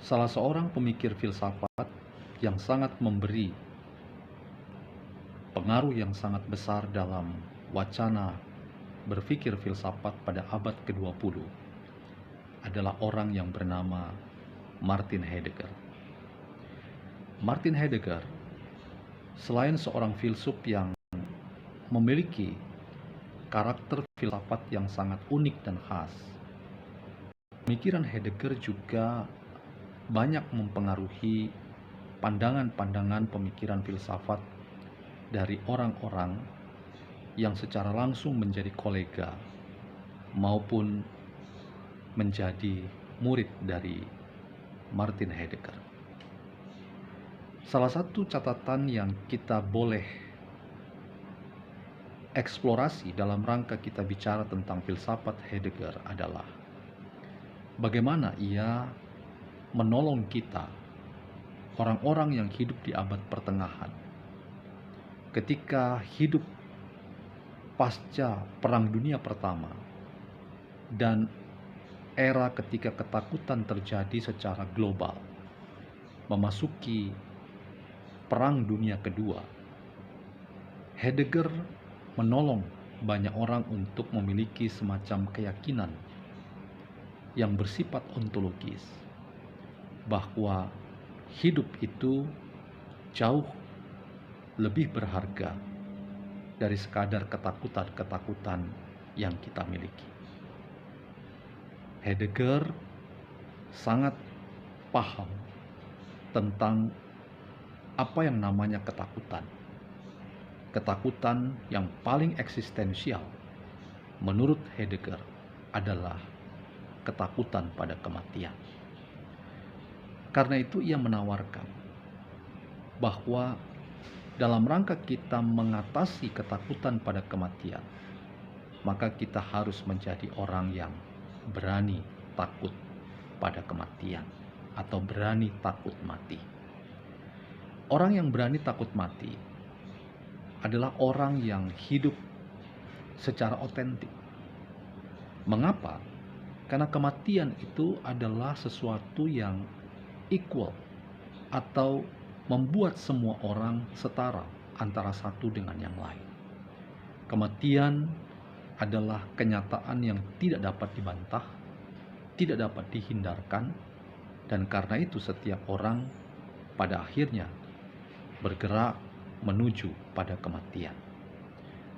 Salah seorang pemikir filsafat yang sangat memberi pengaruh yang sangat besar dalam wacana berpikir filsafat pada abad ke-20 adalah orang yang bernama Martin Heidegger. Martin Heidegger, selain seorang filsuf yang memiliki karakter filsafat yang sangat unik dan khas, pemikiran Heidegger juga banyak mempengaruhi pandangan-pandangan pemikiran filsafat dari orang-orang yang secara langsung menjadi kolega maupun menjadi murid dari Martin Heidegger. Salah satu catatan yang kita boleh eksplorasi dalam rangka kita bicara tentang filsafat Heidegger adalah bagaimana ia menolong kita, orang-orang yang hidup di abad pertengahan, ketika hidup pasca Perang Dunia Pertama dan era ketika ketakutan terjadi secara global, memasuki Perang Dunia Kedua. Heidegger menolong banyak orang untuk memiliki semacam keyakinan yang bersifat ontologis, bahwa hidup itu jauh lebih berharga dari sekadar ketakutan-ketakutan yang kita miliki. Heidegger sangat paham tentang apa yang namanya ketakutan. Ketakutan yang paling eksistensial menurut Heidegger adalah ketakutan pada kematian. Karena itu ia menawarkan bahwa dalam rangka kita mengatasi ketakutan pada kematian, maka kita harus menjadi orang yang berani takut pada kematian atau berani takut mati. Orang yang berani takut mati adalah orang yang hidup secara otentik. Mengapa? Karena kematian itu adalah sesuatu yang equal atau membuat semua orang setara antara satu dengan yang lain. Kematian adalah kenyataan yang tidak dapat dibantah, tidak dapat dihindarkan, dan karena itu setiap orang pada akhirnya bergerak menuju pada kematian.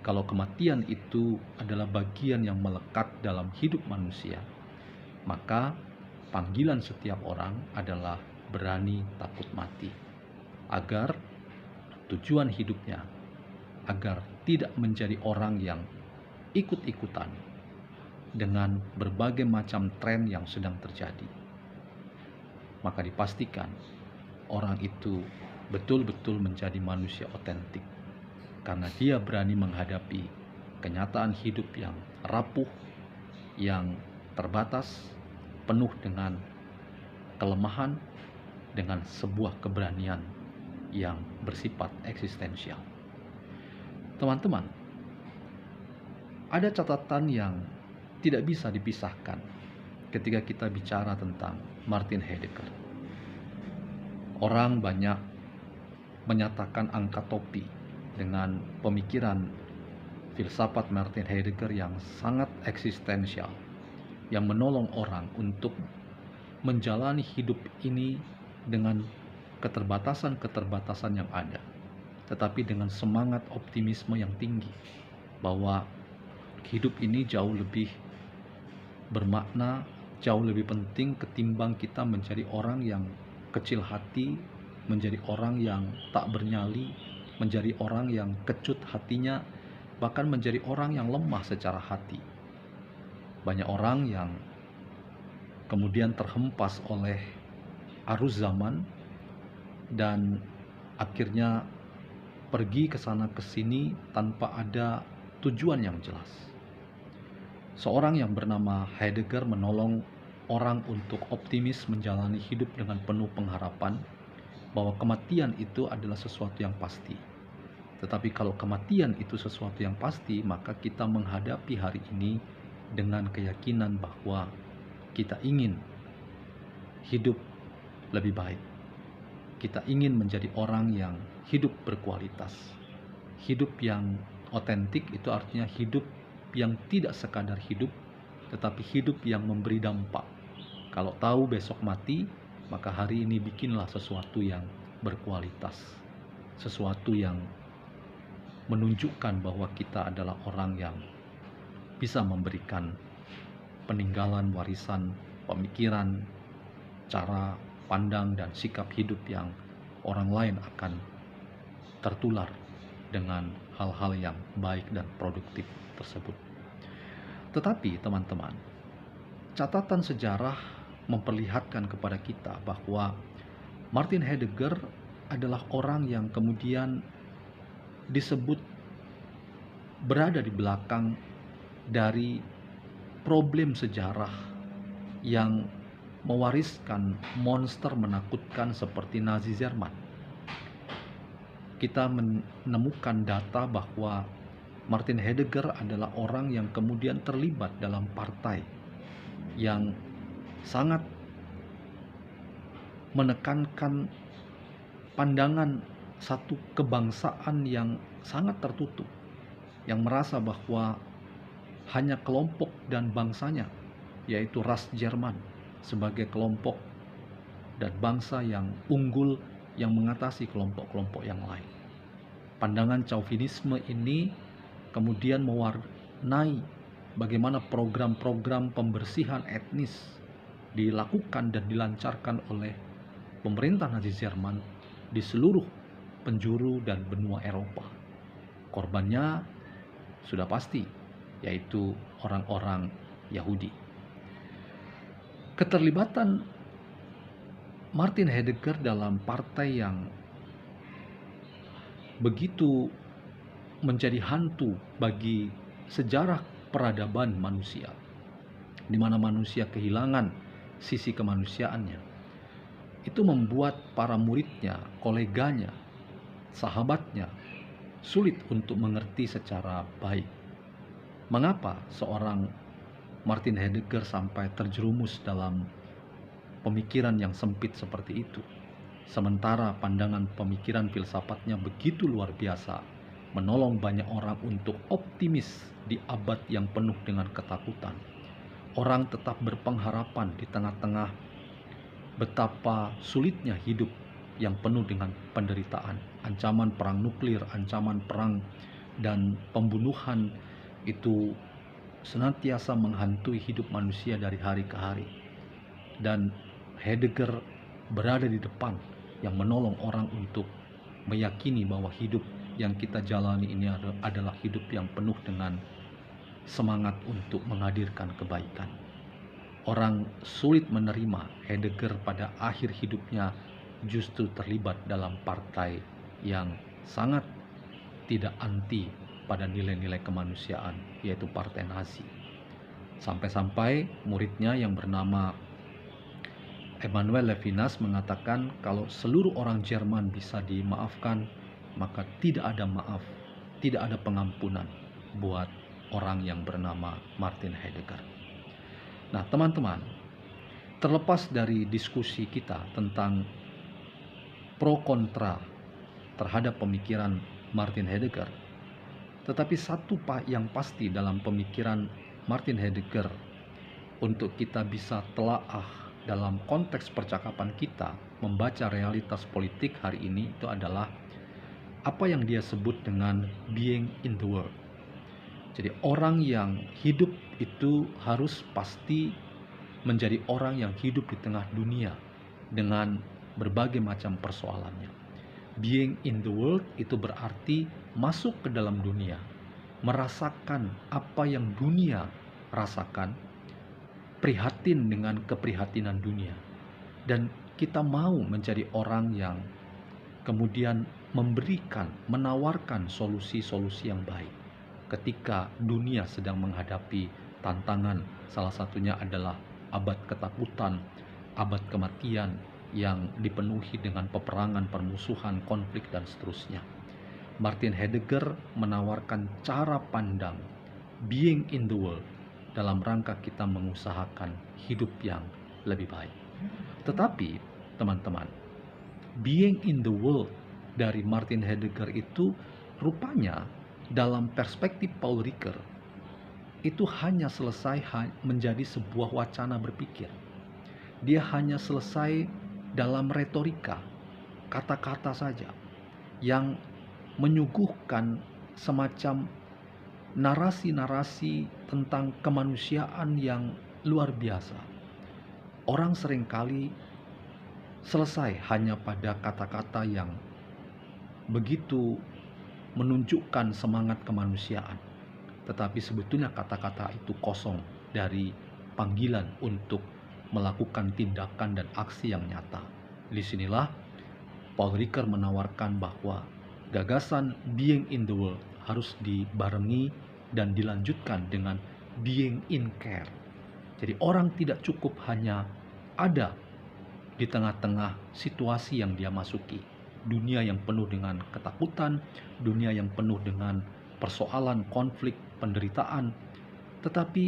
Kalau kematian itu adalah bagian yang melekat dalam hidup manusia, maka panggilan setiap orang adalah berani takut mati, agar tujuan hidupnya agar tidak menjadi orang yang ikut-ikutan dengan berbagai macam tren yang sedang terjadi. Maka dipastikan orang itu betul-betul menjadi manusia otentik, karena dia berani menghadapi kenyataan hidup yang rapuh, yang terbatas, penuh dengan kelemahan, dengan sebuah keberanian yang bersifat eksistensial. Teman-teman, ada catatan yang tidak bisa dipisahkan ketika kita bicara tentang Martin Heidegger. Orang banyak menyatakan angka topi dengan pemikiran filsafat Martin Heidegger yang sangat eksistensial, yang menolong orang untuk menjalani hidup ini dengan keterbatasan-keterbatasan yang ada, tetapi dengan semangat optimisme yang tinggi, bahwa hidup ini jauh lebih bermakna, jauh lebih penting ketimbang kita menjadi orang yang kecil hati, menjadi orang yang tak bernyali, menjadi orang yang kecut hatinya, bahkan menjadi orang yang lemah secara hati. Banyak orang yang kemudian terhempas oleh arus zaman dan akhirnya pergi ke sana ke sini tanpa ada tujuan yang jelas. Seorang yang bernama Heidegger menolong orang untuk optimis menjalani hidup dengan penuh pengharapan bahwa kematian itu adalah sesuatu yang pasti. Tetapi kalau kematian itu sesuatu yang pasti, maka kita menghadapi hari ini dengan keyakinan bahwa kita ingin hidup lebih baik. Kita ingin menjadi orang yang hidup berkualitas. Hidup yang otentik itu artinya hidup yang tidak sekadar hidup, tetapi hidup yang memberi dampak. Kalau tahu besok mati, maka hari ini bikinlah sesuatu yang berkualitas. Sesuatu yang menunjukkan bahwa kita adalah orang yang bisa memberikan peninggalan warisan, pemikiran, cara pandang dan sikap hidup yang orang lain akan tertular dengan hal-hal yang baik dan produktif tersebut. Tetapi teman-teman, catatan sejarah memperlihatkan kepada kita bahwa Martin Heidegger adalah orang yang kemudian disebut berada di belakang dari problem sejarah yang mewariskan monster menakutkan seperti Nazi Jerman. Kita menemukan data bahwa Martin Heidegger adalah orang yang kemudian terlibat dalam partai yang sangat menekankan pandangan satu kebangsaan yang sangat tertutup, yang merasa bahwa hanya kelompok dan bangsanya, yaitu ras Jerman, sebagai kelompok dan bangsa yang unggul yang mengatasi kelompok-kelompok yang lain. Pandangan chauvinisme ini kemudian mewarnai bagaimana program-program pembersihan etnis dilakukan dan dilancarkan oleh pemerintah Nazi Jerman di seluruh penjuru dan benua Eropa. Korbannya sudah pasti, yaitu orang-orang Yahudi. Keterlibatan Martin Heidegger dalam partai yang begitu menjadi hantu bagi sejarah peradaban manusia, di mana manusia kehilangan sisi kemanusiaannya, itu membuat para muridnya, koleganya, sahabatnya sulit untuk mengerti secara baik mengapa seorang Martin Heidegger sampai terjerumus dalam pemikiran yang sempit seperti itu. Sementara pandangan pemikiran filsafatnya begitu luar biasa, menolong banyak orang untuk optimis di abad yang penuh dengan ketakutan. Orang tetap berpengharapan di tengah-tengah betapa sulitnya hidup yang penuh dengan penderitaan, ancaman perang nuklir, ancaman perang dan pembunuhan itu senantiasa menghantui hidup manusia dari hari ke hari. Dan Heidegger berada di depan yang menolong orang untuk meyakini bahwa hidup yang kita jalani ini adalah hidup yang penuh dengan semangat untuk menghadirkan kebaikan. Orang sulit menerima Heidegger pada akhir hidupnya justru terlibat dalam partai yang sangat tidak anti pada nilai-nilai kemanusiaan, yaitu partai Nazi. Sampai-sampai muridnya yang bernama Emmanuel Levinas mengatakan kalau seluruh orang Jerman bisa dimaafkan, maka tidak ada maaf, tidak ada pengampunan buat orang yang bernama Martin Heidegger. Nah teman-teman, terlepas dari diskusi kita tentang pro kontra terhadap pemikiran Martin Heidegger, tetapi satu yang pasti dalam pemikiran Martin Heidegger untuk kita bisa telaah dalam konteks percakapan kita membaca realitas politik hari ini itu adalah apa yang dia sebut dengan being in the world. Jadi orang yang hidup itu harus pasti menjadi orang yang hidup di tengah dunia dengan berbagai macam persoalannya. Being in the world itu berarti masuk ke dalam dunia, merasakan apa yang dunia rasakan, prihatin dengan keprihatinan dunia. Dan kita mau menjadi orang yang kemudian memberikan, menawarkan solusi-solusi yang baik ketika dunia sedang menghadapi tantangan. Salah satunya adalah abad ketakutan, abad kematian yang dipenuhi dengan peperangan, permusuhan, konflik, dan seterusnya. Martin Heidegger menawarkan cara pandang being in the world dalam rangka kita mengusahakan hidup yang lebih baik. Tetapi teman-teman. Being in the world dari Martin Heidegger itu rupanya dalam perspektif Paul Ricoeur itu hanya selesai menjadi sebuah wacana berpikir. Dia hanya selesai dalam retorika, kata-kata saja yang menyuguhkan semacam narasi-narasi tentang kemanusiaan yang luar biasa. Orang seringkali selesai hanya pada kata-kata yang begitu menunjukkan semangat kemanusiaan. Tetapi sebetulnya kata-kata itu kosong dari panggilan untuk melakukan tindakan dan aksi yang nyata. Disinilah Paul Ricoeur menawarkan bahwa gagasan being in the world harus dibarengi dan dilanjutkan dengan being in care. Jadi orang tidak cukup hanya ada di tengah-tengah situasi yang dia masuki. Dunia yang penuh dengan ketakutan, dunia yang penuh dengan persoalan, konflik, penderitaan. Tetapi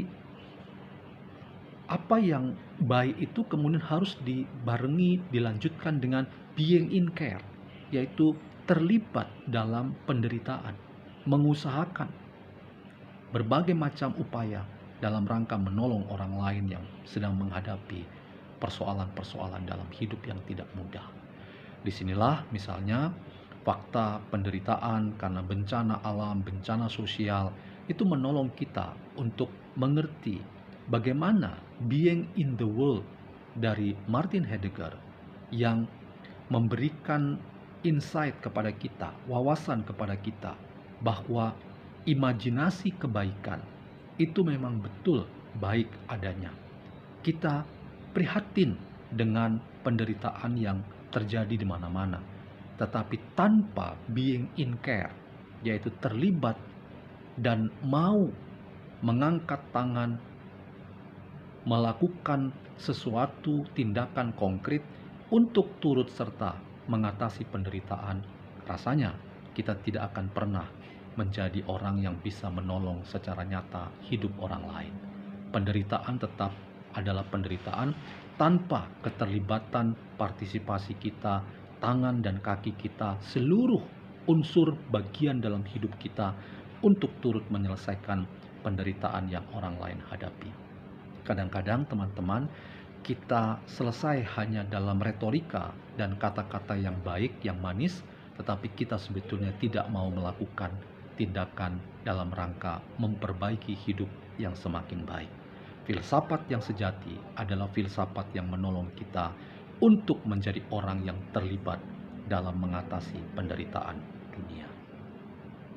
apa yang baik itu kemudian harus dibarengi, dilanjutkan dengan being in care, yaitu terlibat dalam penderitaan, mengusahakan berbagai macam upaya dalam rangka menolong orang lain yang sedang menghadapi persoalan-persoalan dalam hidup yang tidak mudah. Disinilah misalnya fakta penderitaan karena bencana alam, bencana sosial itu menolong kita untuk mengerti bagaimana being in the world dari Martin Heidegger yang memberikan insight kepada kita, wawasan kepada kita bahwa imajinasi kebaikan itu memang betul baik adanya. Kita prihatin dengan penderitaan yang terjadi di mana-mana, tetapi tanpa being in care, yaitu terlibat dan mau mengangkat tangan, melakukan sesuatu tindakan konkret untuk turut serta mengatasi penderitaan, rasanya kita tidak akan pernah menjadi orang yang bisa menolong secara nyata hidup orang lain. Penderitaan tetap adalah penderitaan tanpa keterlibatan partisipasi kita, tangan dan kaki kita, seluruh unsur bagian dalam hidup kita untuk turut menyelesaikan penderitaan yang orang lain hadapi. Kadang-kadang teman-teman, kita selesai hanya dalam retorika dan kata-kata yang baik, yang manis, tetapi kita sebetulnya tidak mau melakukan tindakan dalam rangka memperbaiki hidup yang semakin baik. Filsafat yang sejati adalah filsafat yang menolong kita untuk menjadi orang yang terlibat dalam mengatasi penderitaan dunia.